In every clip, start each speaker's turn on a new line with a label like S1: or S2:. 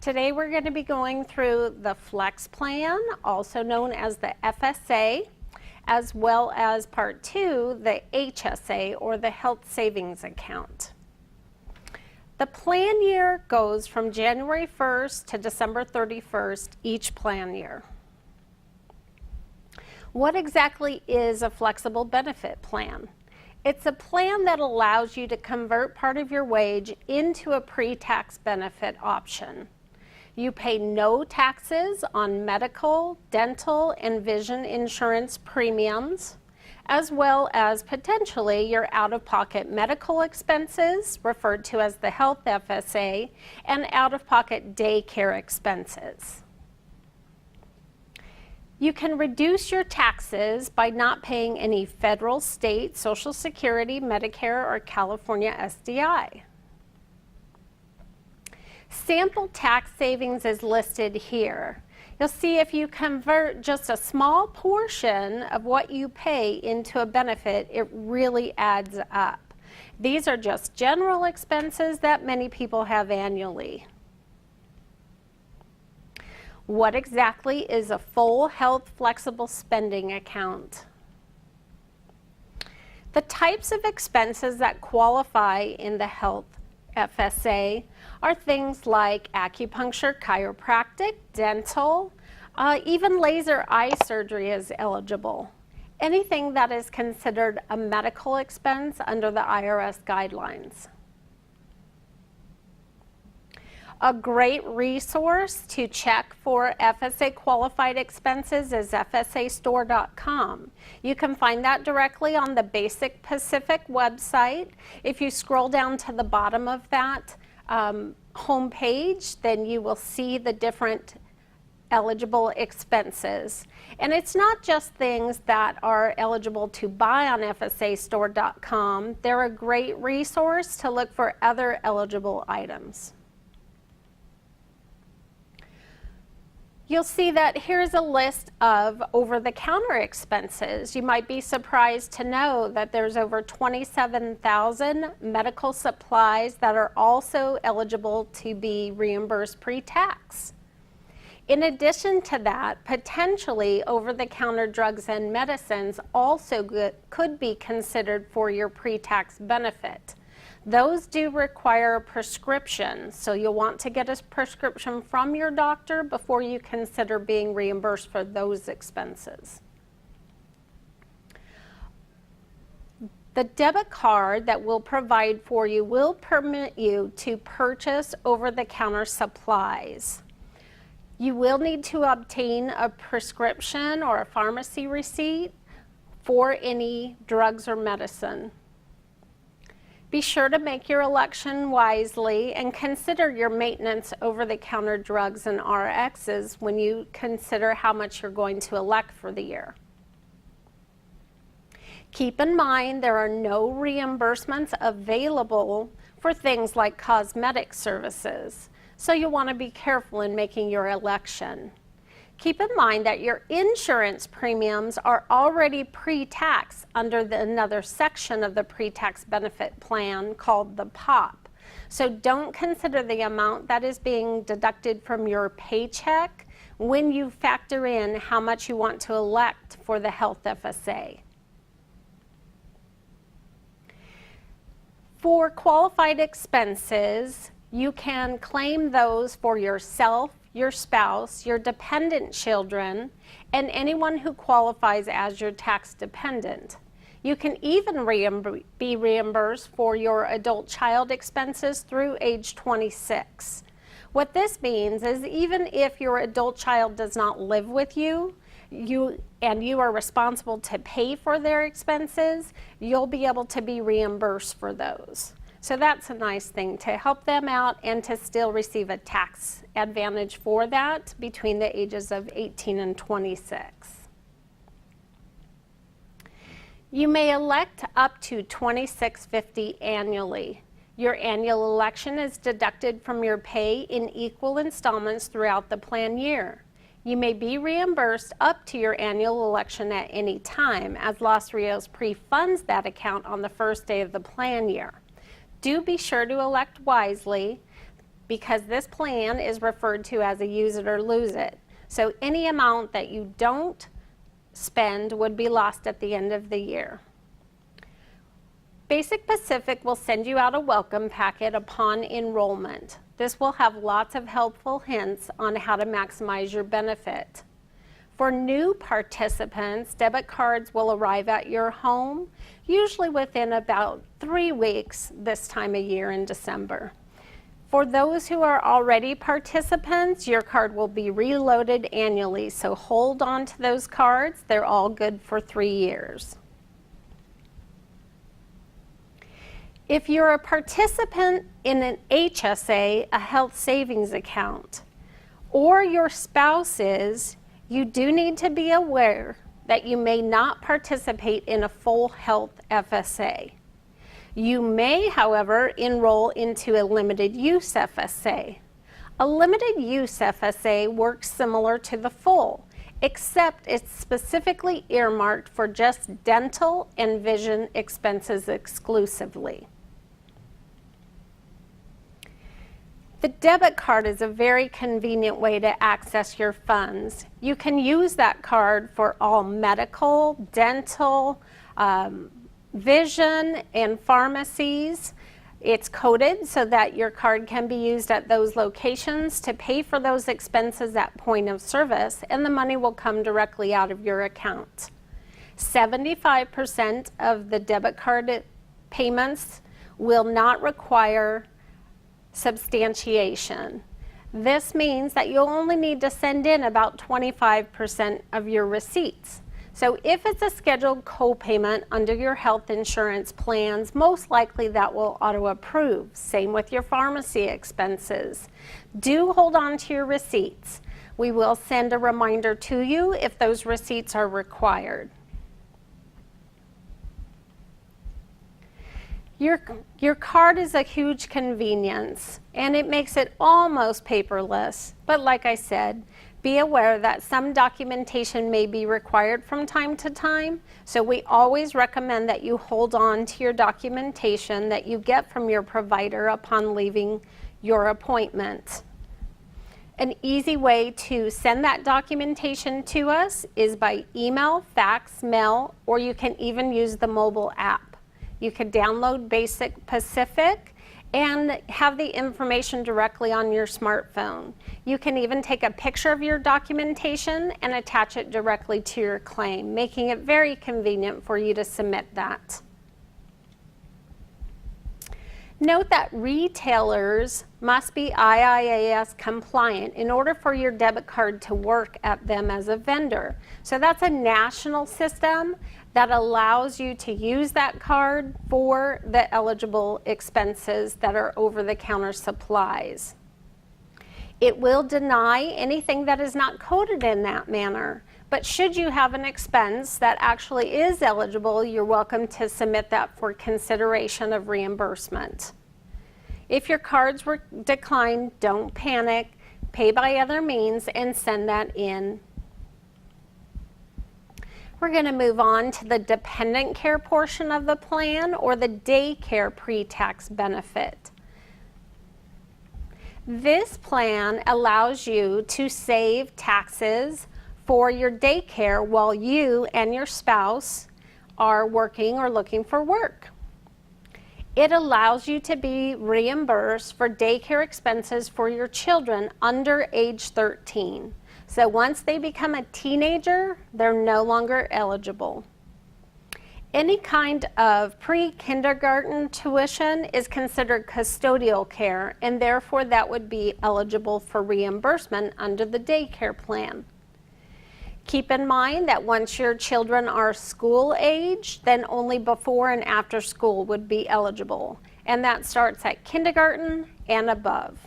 S1: Today we're going to be going through the Flex Plan, also known as the FSA, as well as Part 2, the HSA, or the Health Savings Account. The plan year goes from January 1st to December 31st each plan year. What exactly is a flexible benefit plan? It's a plan that allows you to convert part of your wage into a pre-tax benefit option. You pay no taxes on medical, dental, and vision insurance premiums, as well as potentially your out-of-pocket medical expenses, referred to as the Health FSA, and out-of-pocket daycare expenses. You can reduce your taxes by not paying any federal, state, Social Security, Medicare, or California SDI. Sample tax savings is listed here. You'll see if you convert just a small portion of what you pay into a benefit, it really adds up. These are just general expenses that many people have annually. What exactly is a full health flexible spending account? The types of expenses that qualify in the Health FSA are things like acupuncture, chiropractic, dental, even laser eye surgery is eligible. Anything that is considered a medical expense under the IRS guidelines. A great resource to check for FSA qualified expenses is FSAstore.com. You can find that directly on the Basic Pacific website. If you scroll down to the bottom of that homepage, then you will see the different eligible expenses. And it's not just things that are eligible to buy on FSAstore.com. They're a great resource to look for other eligible items. You'll see that here's a list of over-the-counter expenses. You might be surprised to know that there's over 27,000 medical supplies that are also eligible to be reimbursed pre-tax. In addition to that, potentially over-the-counter drugs and medicines also could be considered for your pre-tax benefit. Those do require a prescription, so you'll want to get a prescription from your doctor before you consider being reimbursed for those expenses. The debit card that we'll provide for you will permit you to purchase over-the-counter supplies. You will need to obtain a prescription or a pharmacy receipt for any drugs or medicine. Be sure to make your election wisely and consider your maintenance over-the-counter drugs and RXs when you consider how much you're going to elect for the year. Keep in mind there are no reimbursements available for things like cosmetic services, so you'll want to be careful in making your election. Keep in mind that your insurance premiums are already pre-tax under another section of the pre-tax benefit plan called the POP. So don't consider the amount that is being deducted from your paycheck when you factor in how much you want to elect for the Health FSA. For qualified expenses, you can claim those for yourself, your spouse, your dependent children, and anyone who qualifies as your tax dependent. You can even be reimbursed for your adult child expenses through age 26. What this means is even if your adult child does not live with you, and you are responsible to pay for their expenses, you'll be able to be reimbursed for those. So that's a nice thing to help them out and to still receive a tax advantage for that between the ages of 18 and 26. You may elect up to $26.50 annually. Your annual election is deducted from your pay in equal installments throughout the plan year. You may be reimbursed up to your annual election at any time, as Los Rios pre-funds that account on the first day of the plan year. Do be sure to elect wisely, because this plan is referred to as a use it or lose it. So any amount that you don't spend would be lost at the end of the year. Basic Pacific will send you out a welcome packet upon enrollment. This will have lots of helpful hints on how to maximize your benefit. For new participants, debit cards will arrive at your home, usually within about 3 weeks this time of year in December. For those who are already participants, your card will be reloaded annually, so hold on to those cards. They're all good for 3 years. If you're a participant in an HSA, a health savings account, or your spouse is, you do need to be aware that you may not participate in a full health FSA. You may, however, enroll into a limited use FSA. A limited use FSA works similar to the full, except it's specifically earmarked for just dental and vision expenses exclusively. The debit card is a very convenient way to access your funds. You can use that card for all medical, dental, vision, and pharmacies. It's coded so that your card can be used at those locations to pay for those expenses at point of service, and the money will come directly out of your account. 75% of the debit card payments will not require substantiation. This means that you'll only need to send in about 25% of your receipts. So if it's a scheduled co-payment under your health insurance plans, most likely that will auto-approve. Same with your pharmacy expenses. Do hold on to your receipts. We will send a reminder to you if those receipts are required. Your card is a huge convenience, and it makes it almost paperless. But like I said, be aware that some documentation may be required from time to time, so we always recommend that you hold on to your documentation that you get from your provider upon leaving your appointment. An easy way to send that documentation to us is by email, fax, mail, or you can even use the mobile app. You could download Basic Pacific and have the information directly on your smartphone. You can even take a picture of your documentation and attach it directly to your claim, making it very convenient for you to submit that. Note that retailers must be IIAS compliant in order for your debit card to work at them as a vendor. So that's a national system that allows you to use that card for the eligible expenses that are over-the-counter supplies. It will deny anything that is not coded in that manner, but should you have an expense that actually is eligible, you're welcome to submit that for consideration of reimbursement. If your cards were declined, don't panic, pay by other means and send that in. We're going to move on to the dependent care portion of the plan, or the daycare pre-tax benefit. This plan allows you to save taxes for your daycare while you and your spouse are working or looking for work. It allows you to be reimbursed for daycare expenses for your children under age 13. So once they become a teenager, they're no longer eligible. Any kind of pre-kindergarten tuition is considered custodial care, and therefore that would be eligible for reimbursement under the daycare plan. Keep in mind that once your children are school age, then only before and after school would be eligible, and that starts at kindergarten and above.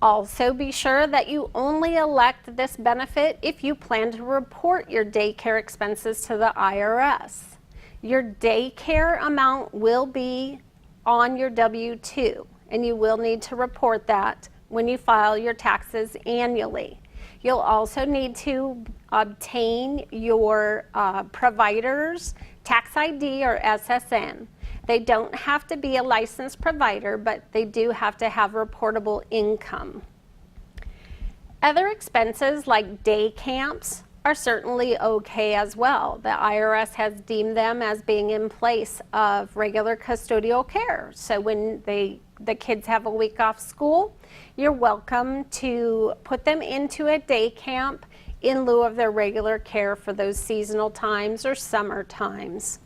S1: Also be sure that you only elect this benefit if you plan to report your daycare expenses to the IRS. Your daycare amount will be on your W-2, and you will need to report that when you file your taxes annually. You'll also need to obtain your provider's tax ID or SSN. They don't have to be a licensed provider, but they do have to have reportable income. Other expenses like day camps are certainly okay as well. The IRS has deemed them as being in place of regular custodial care. So when the kids have a week off school, you're welcome to put them into a day camp in lieu of their regular care for those seasonal times or summer times.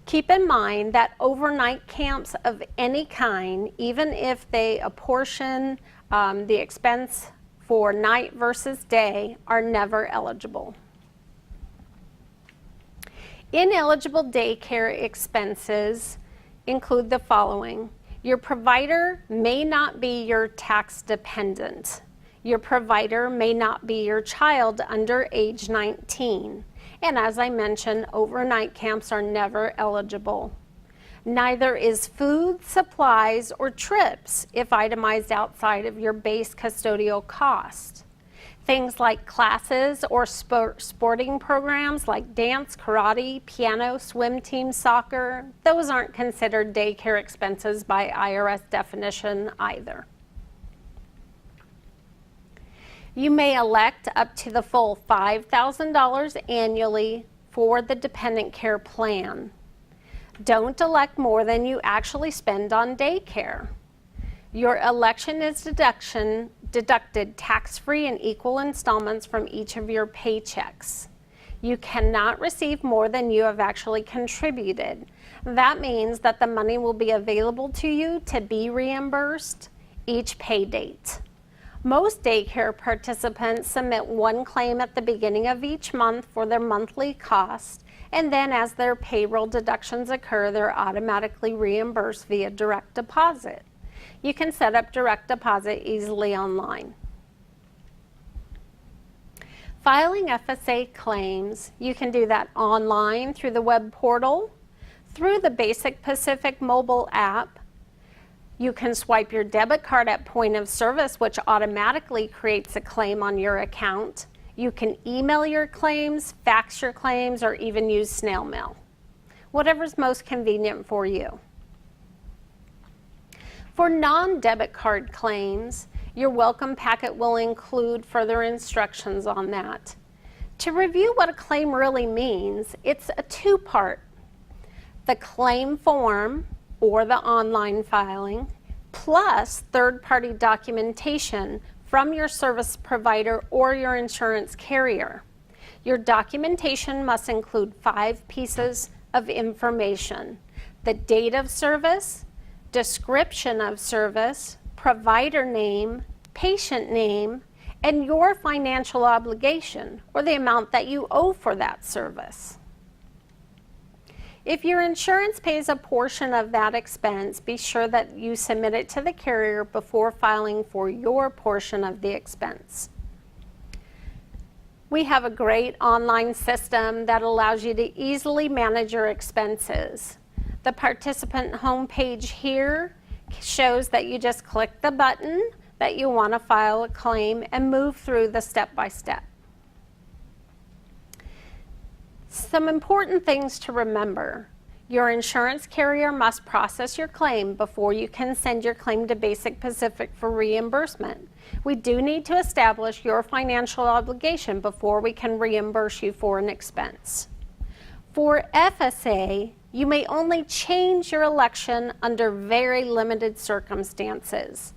S1: Keep in mind that overnight camps of any kind, even if they apportion the expense for night versus day, are never eligible. Ineligible daycare expenses include the following. Your provider may not be your tax dependent. Your provider may not be your child under age 19. And as I mentioned, overnight camps are never eligible. Neither is food, supplies, or trips if itemized outside of your base custodial cost. Things like classes or sporting programs like dance, karate, piano, swim team, soccer, those aren't considered daycare expenses by IRS definition either. You may elect up to the full $5,000 annually for the dependent care plan. Don't elect more than you actually spend on daycare. Your election is deducted tax-free in equal installments from each of your paychecks. You cannot receive more than you have actually contributed. That means that the money will be available to you to be reimbursed each pay date. Most daycare participants submit one claim at the beginning of each month for their monthly cost, and then as their payroll deductions occur, they're automatically reimbursed via direct deposit. You can set up direct deposit easily online. Filing FSA claims, you can do that online through the web portal, through the Basic Pacific mobile app. You can swipe your debit card at point of service, which automatically creates a claim on your account. You can email your claims, fax your claims, or even use snail mail. Whatever's most convenient for you. For non-debit card claims, your welcome packet will include further instructions on that. To review what a claim really means, it's a two-part. The claim form, or the online filing, plus third-party documentation from your service provider or your insurance carrier. Your documentation must include 5 pieces of information: the date of service, description of service, provider name, patient name, and your financial obligation, or the amount that you owe for that service. If your insurance pays a portion of that expense, be sure that you submit it to the carrier before filing for your portion of the expense. We have a great online system that allows you to easily manage your expenses. The participant homepage here shows that you just click the button that you want to file a claim and move through the step-by-step. Some important things to remember. Your insurance carrier must process your claim before you can send your claim to Basic Pacific for reimbursement. We do need to establish your financial obligation before we can reimburse you for an expense. For FSA, you may only change your election under very limited circumstances.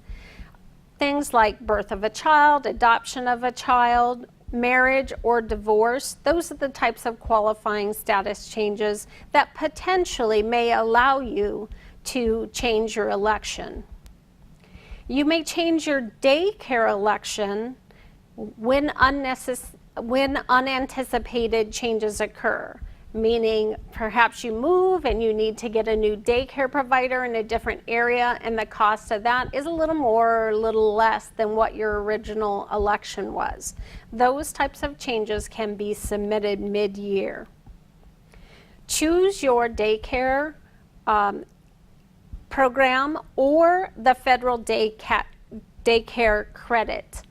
S1: Things like birth of a child, adoption of a child, marriage, or divorce, those are the types of qualifying status changes that potentially may allow you to change your election. You may change your daycare election when unanticipated changes occur, meaning perhaps you move and you need to get a new daycare provider in a different area, and the cost of that is a little more or a little less than what your original election was. Those types of changes can be submitted mid-year. Choose your daycare program or the federal daycare credit.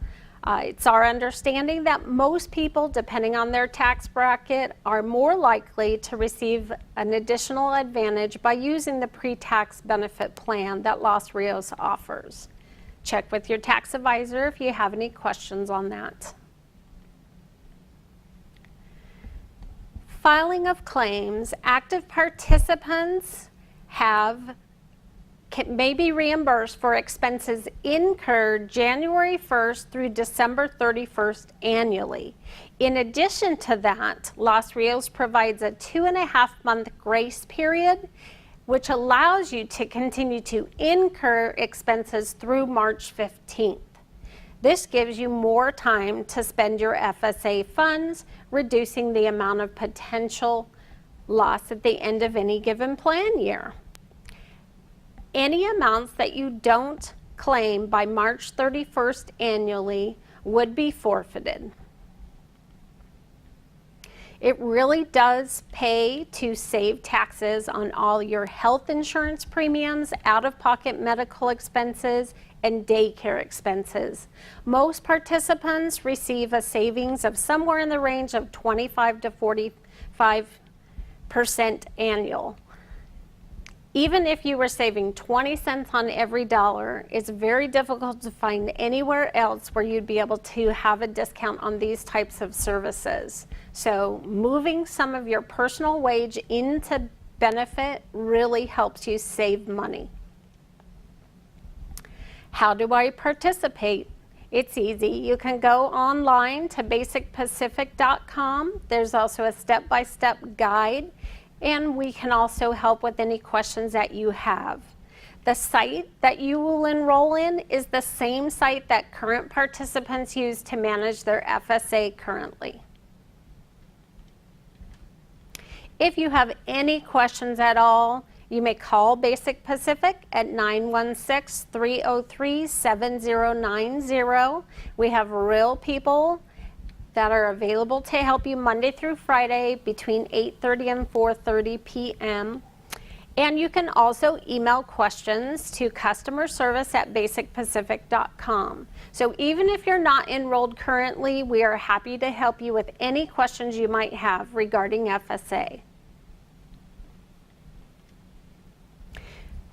S1: It's our understanding that most people, depending on their tax bracket, are more likely to receive an additional advantage by using the pre-tax benefit plan that Los Rios offers. Check with your tax advisor if you have any questions on that. Filing of claims. Active participants may be reimbursed for expenses incurred January 1st through December 31st annually. In addition to that, Los Rios provides a 2.5-month grace period, which allows you to continue to incur expenses through March 15th. This gives you more time to spend your FSA funds, reducing the amount of potential loss at the end of any given plan year. Any amounts that you don't claim by March 31st annually would be forfeited. It really does pay to save taxes on all your health insurance premiums, out-of-pocket medical expenses, and daycare expenses. Most participants receive a savings of somewhere in the range of 25 to 45% annual. Even if you were saving 20 cents on every dollar, it's very difficult to find anywhere else where you'd be able to have a discount on these types of services. So moving some of your personal wage into benefit really helps you save money. How do I participate? It's easy. You can go online to basicpacific.com. There's also a step-by-step guide, and we can also help with any questions that you have. The site that you will enroll in is the same site that current participants use to manage their FSA currently. If you have any questions at all, you may call Basic Pacific at 916-303-7090. We have real people that are available to help you Monday through Friday between 8:30 and 4:30 p.m. And you can also email questions to customerservice@basicpacific.com. So even if you're not enrolled currently, we are happy to help you with any questions you might have regarding FSA.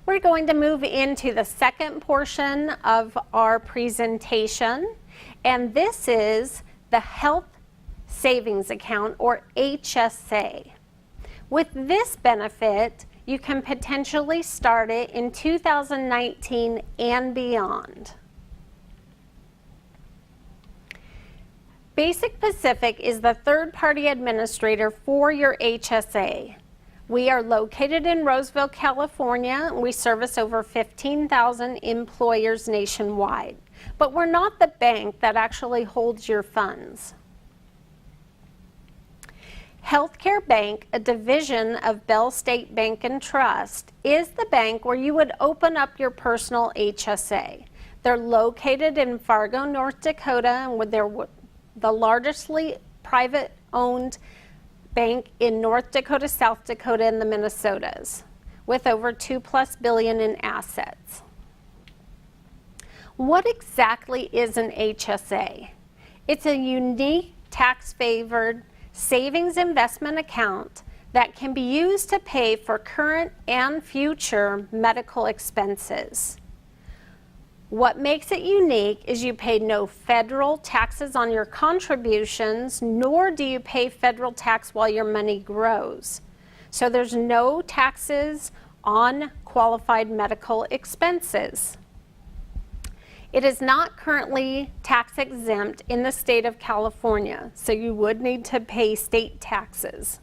S1: We're going to move into the second portion of our presentation, and this is the Health Savings Account, or HSA. With this benefit, you can potentially start it in 2019 and beyond. Basic Pacific is the third-party administrator for your HSA. We are located in Roseville, California. We service over 15,000 employers nationwide. But we're not the bank that actually holds your funds. Healthcare Bank, a division of Bell State Bank and Trust, is the bank where you would open up your personal HSA. They're located in Fargo, North Dakota, and they're the largestly private-owned bank in North Dakota, South Dakota, and the Minnesotas, with over $2+ billion in assets. What exactly is an HSA? It's a unique tax-favored savings investment account that can be used to pay for current and future medical expenses. What makes it unique is you pay no federal taxes on your contributions, nor do you pay federal tax while your money grows. So there's no taxes on qualified medical expenses. It is not currently tax exempt in the state of California, so you would need to pay state taxes.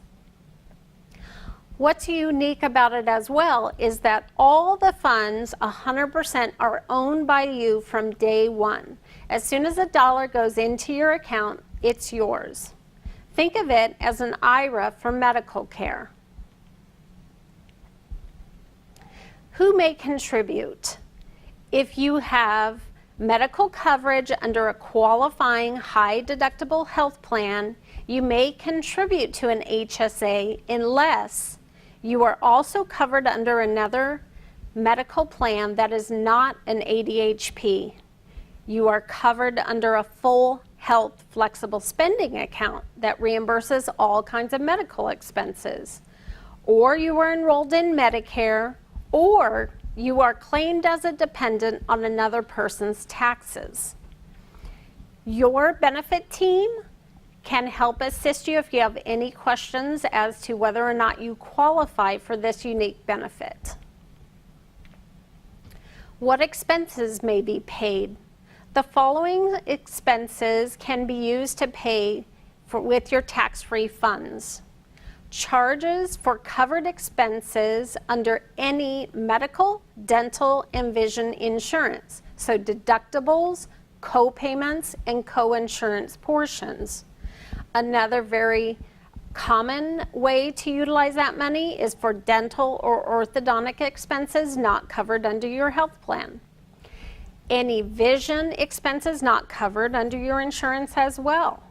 S1: What's unique about it as well is that all the funds 100% are owned by you from day one. As soon as a dollar goes into your account, it's yours. Think of it as an IRA for medical care. Who may contribute? If you have medical coverage under a qualifying high deductible health plan, you may contribute to an HSA unless you are also covered under another medical plan that is not an ADHP. You are covered under a full health flexible spending account that reimburses all kinds of medical expenses. Or you are enrolled in Medicare, or you are claimed as a dependent on another person's taxes. Your benefit team can help assist you if you have any questions as to whether or not you qualify for this unique benefit. What expenses may be paid? The following expenses can be used to pay with your tax-free funds. Charges for covered expenses under any medical, dental, and vision insurance. So deductibles, co-payments, and co-insurance portions. Another very common way to utilize that money is for dental or orthodontic expenses not covered under your health plan. Any vision expenses not covered under your insurance as well.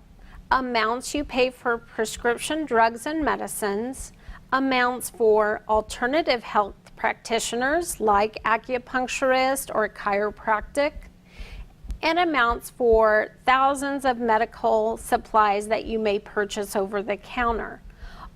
S1: Amounts you pay for prescription drugs and medicines, amounts for alternative health practitioners like acupuncturist or chiropractic, and amounts for thousands of medical supplies that you may purchase over the counter.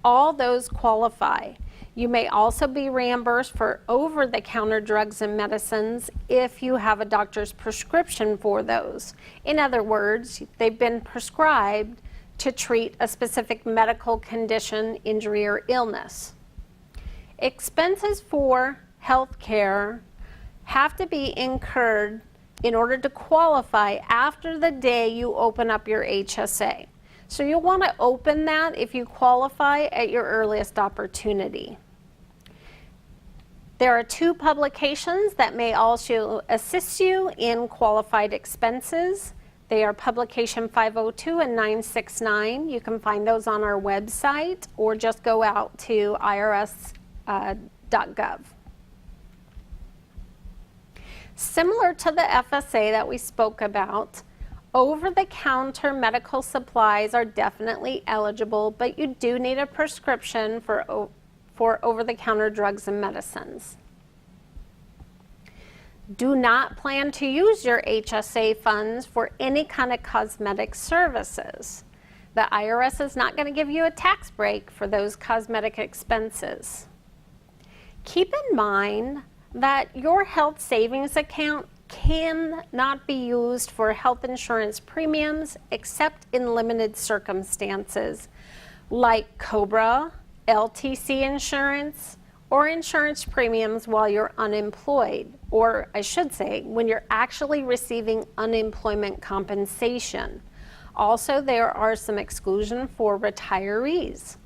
S1: All those qualify. You may also be reimbursed for over-the-counter drugs and medicines if you have a doctor's prescription for those. In other words, they've been prescribed to treat a specific medical condition, injury, or illness. Expenses for health care have to be incurred in order to qualify after the day you open up your HSA. So you'll want to open that if you qualify at your earliest opportunity. There are 2 publications that may also assist you in qualified expenses. They are publication 502 and 969. You can find those on our website or just go out to irs.gov. Similar to the FSA that we spoke about, over-the-counter medical supplies are definitely eligible, but you do need a prescription for over-the-counter drugs and medicines. Do not plan to use your HSA funds for any kind of cosmetic services. The IRS is not going to give you a tax break for those cosmetic expenses. Keep in mind that your health savings account cannot be used for health insurance premiums except in limited circumstances like COBRA, LTC insurance, or insurance premiums while you're unemployed, or I should say, when you're actually receiving unemployment compensation. Also, there are some exclusions for retirees.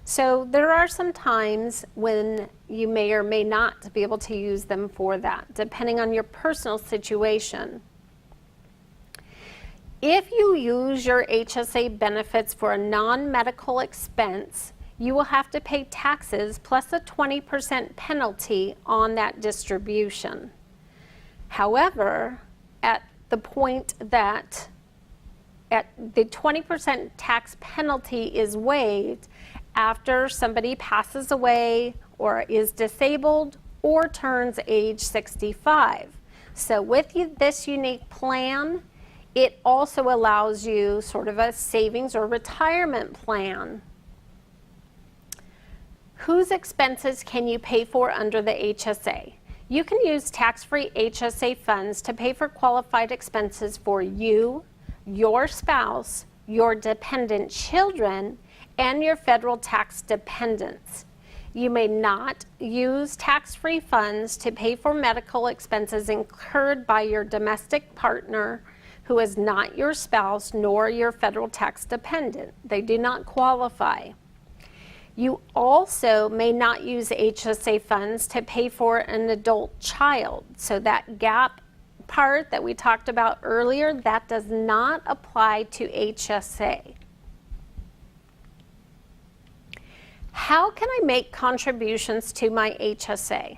S1: So there are some times when you may or may not be able to use them for that, depending on your personal situation. If you use your HSA benefits for a non-medical expense, you will have to pay taxes plus a 20% penalty on that distribution. However, at the point that the 20% tax penalty is waived after somebody passes away or is disabled or turns age 65. So with this unique plan, it also allows you sort of a savings or retirement plan. Whose expenses can you pay for under the HSA? You can use tax-free HSA funds to pay for qualified expenses for you, your spouse, your dependent children, and your federal tax dependents. You may not use tax-free funds to pay for medical expenses incurred by your domestic partner who is not your spouse nor your federal tax dependent. They do not qualify. You also may not use HSA funds to pay for an adult child. So that gap part that we talked about earlier, that does not apply to HSA. How can I make contributions to my HSA?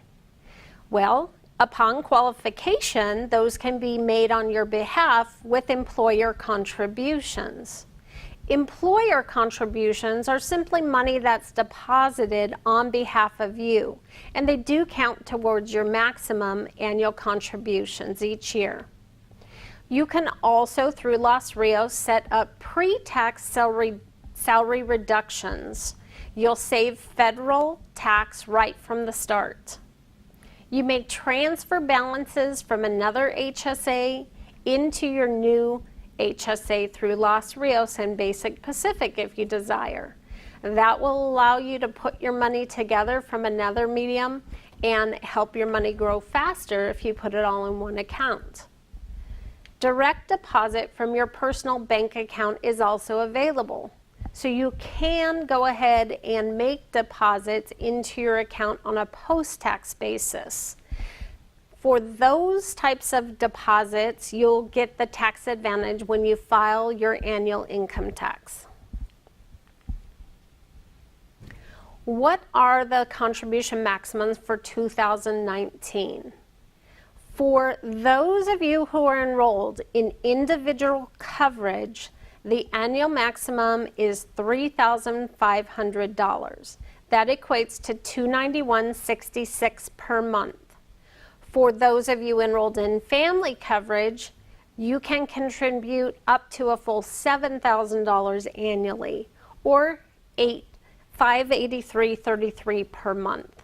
S1: Well, upon qualification, those can be made on your behalf with employer contributions. Employer contributions are simply money that's deposited on behalf of you, and they do count towards your maximum annual contributions each year. You can also, through Los Rios, set up pre-tax salary reductions. You'll save federal tax right from the start. You may transfer balances from another HSA into your new HSA through Los Rios and Basic Pacific if you desire. That will allow you to put your money together from another medium and help your money grow faster if you put it all in one account. Direct deposit from your personal bank account is also available. So you can go ahead and make deposits into your account on a post-tax basis. For those types of deposits, you'll get the tax advantage when you file your annual income tax. What are the contribution maximums for 2019? For those of you who are enrolled in individual coverage, the annual maximum is $3,500. That equates to $291.66 per month. For those of you enrolled in family coverage, you can contribute up to a full $7,000 annually, or $583.33 per month.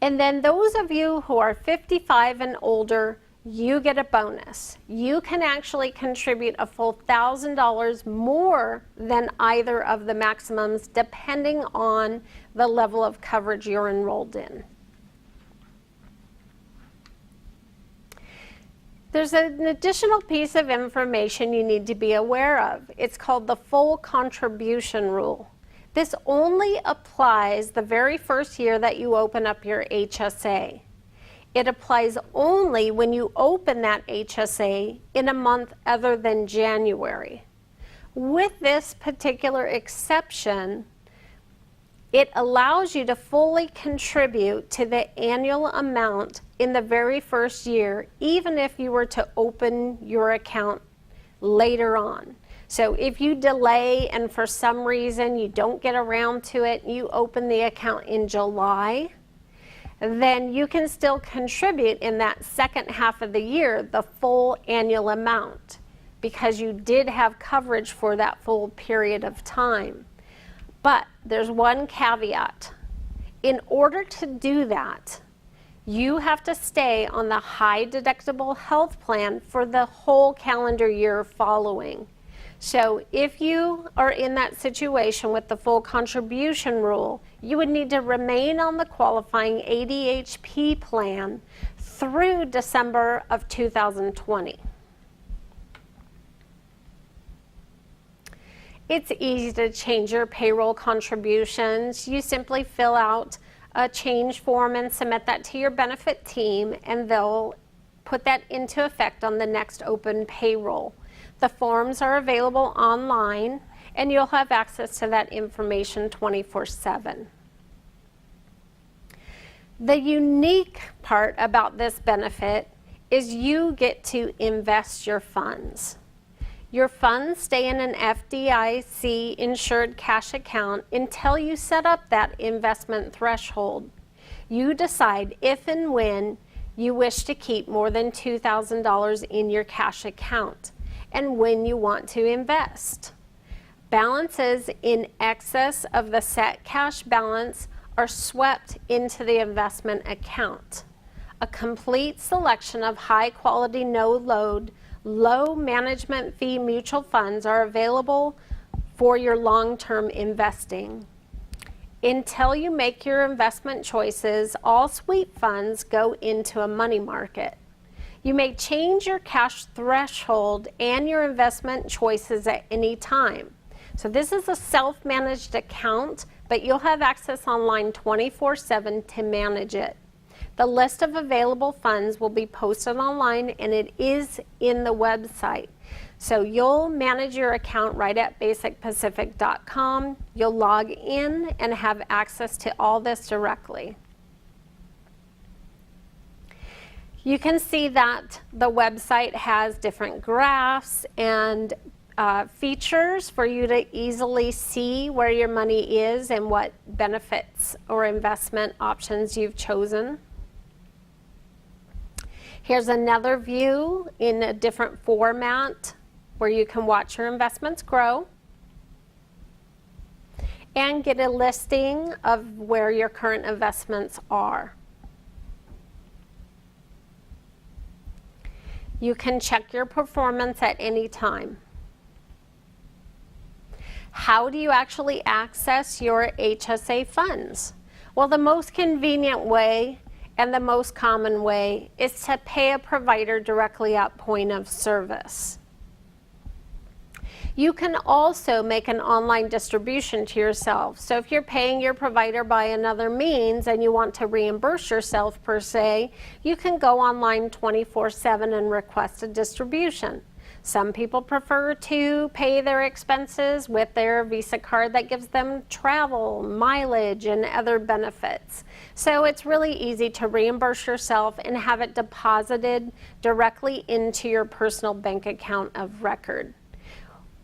S1: And then those of you who are 55 and older, you get a bonus. You can actually contribute a full $1,000 more than either of the maximums, depending on the level of coverage you're enrolled in. There's an additional piece of information you need to be aware of. It's called the full contribution rule. This only applies the very first year that you open up your HSA. It applies only when you open that HSA in a month other than January. With this particular exception, it allows you to fully contribute to the annual amount in the very first year, even if you were to open your account later on. So if you delay and for some reason you don't get around to it, you open the account in July, then you can still contribute in that second half of the year the full annual amount, because you did have coverage for that full period of time. But there's one caveat. In order to do that, you have to stay on the high deductible health plan for the whole calendar year following. So if you are in that situation with the full contribution rule, you would need to remain on the qualifying ADHP plan through December of 2020. It's easy to change your payroll contributions. You simply fill out a change form and submit that to your benefit team, and they'll put that into effect on the next open payroll. The forms are available online, and you'll have access to that information 24/7. The unique part about this benefit is you get to invest your funds. Your funds stay in an FDIC insured cash account until you set up that investment threshold. You decide if and when you wish to keep more than $2,000 in your cash account and when you want to invest. Balances in excess of the set cash balance are swept into the investment account. A complete selection of high quality, no load, low management fee mutual funds are available for your long-term investing. Until you make your investment choices, all sweep funds go into a money market. You may change your cash threshold and your investment choices at any time. So this is a self-managed account, but you'll have access online 24/7 to manage it. The list of available funds will be posted online, and it is in the website. So you'll manage your account right at basicpacific.com. You'll log in and have access to all this directly. You can see that the website has different graphs and features for you to easily see where your money is and what benefits or investment options you've chosen. Here's another view in a different format where you can watch your investments grow and get a listing of where your current investments are. You can check your performance at any time. How do you actually access your HSA funds? Well, the most convenient way and the most common way is to pay a provider directly at point of service. You can also make an online distribution to yourself. So if you're paying your provider by another means and you want to reimburse yourself per se, you can go online 24/7 and request a distribution. Some people prefer to pay their expenses with their Visa card that gives them travel, mileage, and other benefits. So it's really easy to reimburse yourself and have it deposited directly into your personal bank account of record.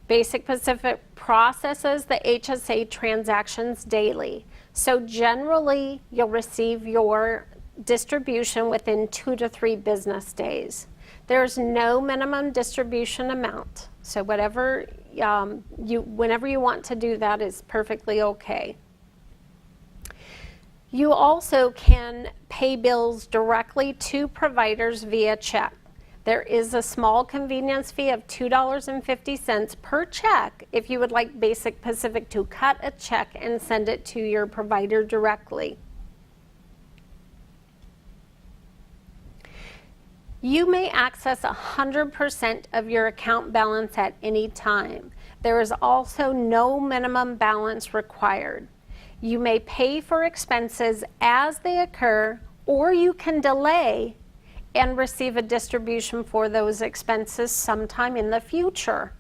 S1: Basic Pacific processes the HSA transactions daily. So generally, you'll receive your distribution within 2 to 3 business days. There's no minimum distribution amount. So whenever you want to do that is perfectly okay. You also can pay bills directly to providers via check. There is a small convenience fee of $2.50 per check if you would like Basic Pacific to cut a check and send it to your provider directly. You may access 100% of your account balance at any time. There is also no minimum balance required. You may pay for expenses as they occur, or you can delay and receive a distribution for those expenses sometime in the future.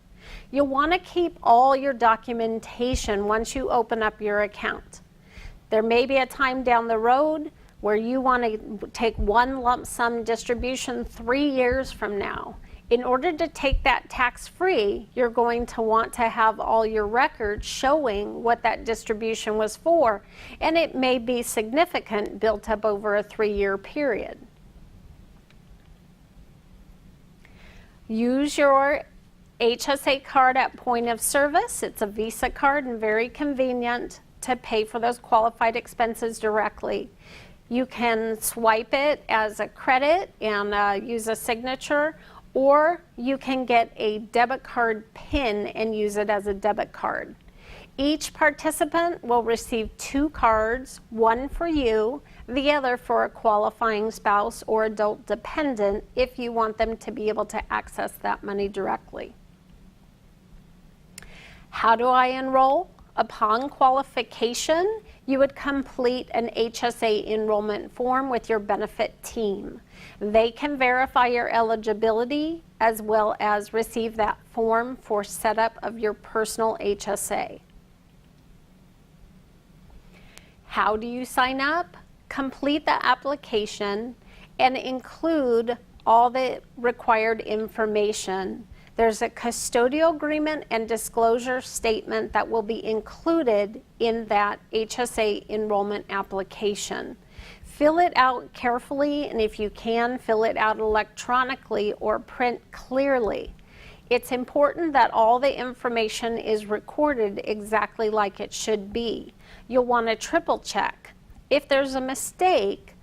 S1: You'll want to keep all your documentation once you open up your account. There may be a time down the road where you want to take one lump sum distribution 3 years from now. In order to take that tax-free, you're going to want to have all your records showing what that distribution was for, and it may be significant, built up over a 3-year period. Use your HSA card at point of service. It's a Visa card and very convenient to pay for those qualified expenses directly. You can swipe it as a credit and use a signature, or you can get a debit card PIN and use it as a debit card. Each participant will receive 2 cards, one for you, the other for a qualifying spouse or adult dependent if you want them to be able to access that money directly. How do I enroll? Upon qualification, you would complete an HSA enrollment form with your benefit team. They can verify your eligibility as well as receive that form for setup of your personal HSA. How do you sign up? Complete the application and include all the required information. There's a custodial agreement and disclosure statement that will be included in that HSA enrollment application. Fill it out carefully, and if you can, fill it out electronically or print clearly. It's important that all the information is recorded exactly like it should be. You'll want to triple check. If there's a mistake,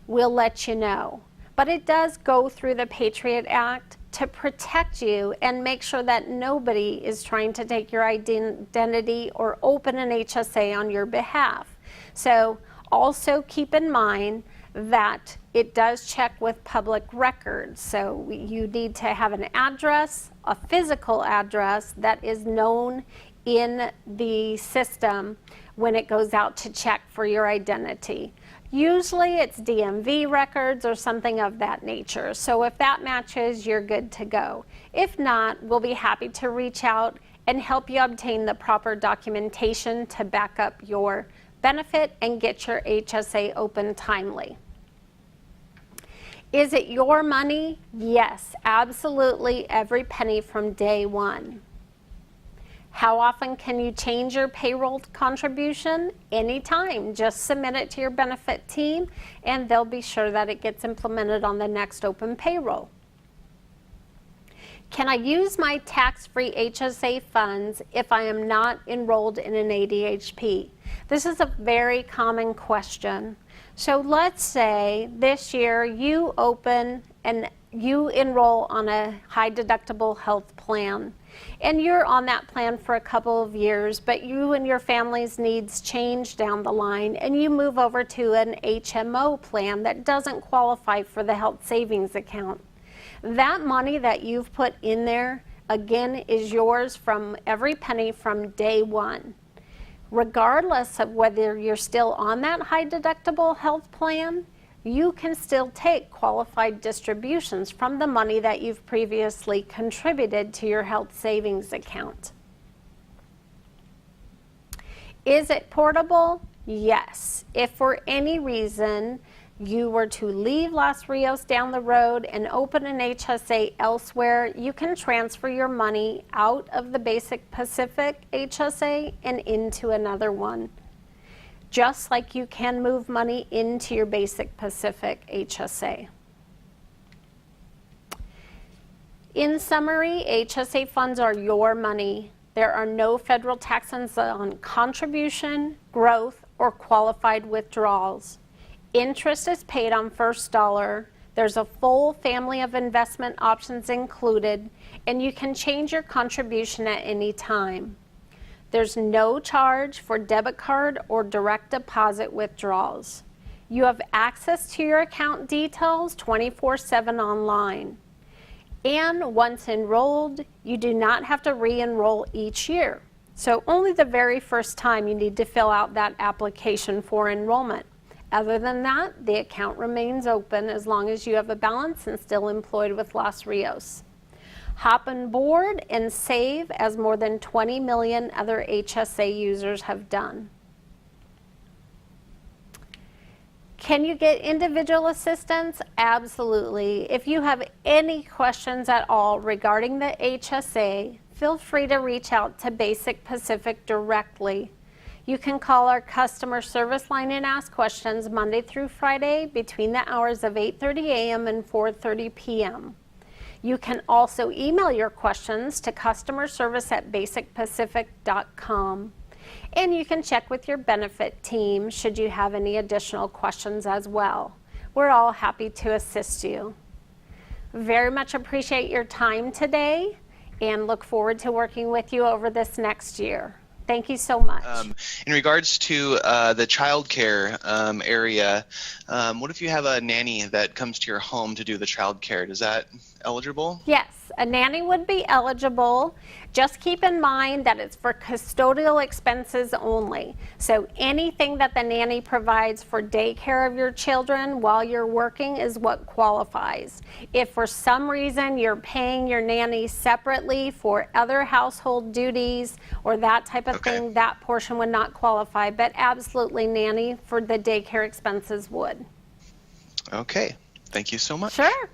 S1: we'll let you know. But it does go through the Patriot Act to protect you and make sure that nobody is trying to take your identity or open an HSA on your behalf. So also keep in mind that it does check with public records. So you need to have an address, a physical address that is known in the system when it goes out to check for your identity. Usually it's DMV records or something of that nature. So if that matches, you're good to go. If not, we'll be happy to reach out and help you obtain the proper documentation to back up your benefit and get your HSA open timely. Is it your money? Yes, absolutely, every penny from day one. How often can you change your payroll contribution? Anytime. Just submit it to your benefit team and they'll be sure that it gets implemented on the next open payroll. Can I use my tax-free HSA funds if I am not enrolled in an ADHP? This is a very common question. So let's say this year you open and you enroll on a high deductible health plan, and you're on that plan for a couple of years, but you and your family's needs change down the line and you move over to an HMO plan that doesn't qualify for the health savings account. That money that you've put in there, again, is yours from every penny from day one. Regardless of whether you're still on that high deductible health plan, you can still take qualified distributions from the money that you've previously contributed to your health savings account. Is it portable? Yes. If for any reason you were to leave Los Rios down the road and open an HSA elsewhere, you can transfer your money out of the Basic Pacific HSA and into another one, just like you can move money into your Basic Pacific HSA. In summary, HSA funds are your money. There are no federal taxes on contribution, growth, or qualified withdrawals. Interest is paid on first dollar. There's a full family of investment options included, and you can change your contribution at any time. There's no charge for debit card or direct deposit withdrawals. You have access to your account details 24/7 online. And once enrolled, you do not have to re-enroll each year. So only the very first time you need to fill out that application for enrollment. Other than that, the account remains open as long as you have a balance and still employed with Los Rios. Hop on board and save as more than 20 million other HSA users have done. Can you get individual assistance? Absolutely. If you have any questions at all regarding the HSA, feel free to reach out to Basic Pacific directly. You can call our customer service line and ask questions Monday through Friday between the hours of 8:30 a.m. and 4:30 p.m. You can also email your questions to customerservice@basicpacific.com. And you can check with your benefit team should you have any additional questions as well. We're all happy to assist you. Very much appreciate your time today and look forward to working with you over this next year. Thank you so much.
S2: In regards to the child care area, what if you have a nanny that comes to your home to do the child care? Is that eligible?
S1: Yes, a nanny would be eligible. Just keep in mind that it's for custodial expenses only. So anything that the nanny provides for daycare of your children while you're working is what qualifies. If for some reason you're paying your nanny separately for other household duties or that type of thing, that portion would not qualify, but absolutely nanny for the daycare expenses would.
S2: Okay, thank you so much.
S1: Sure.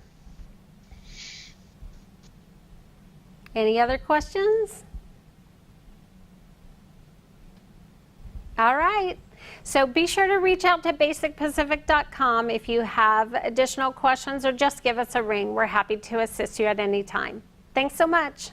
S1: Any other questions? All right. So be sure to reach out to basicpacific.com if you have additional questions or just give us a ring. We're happy to assist you at any time. Thanks so much.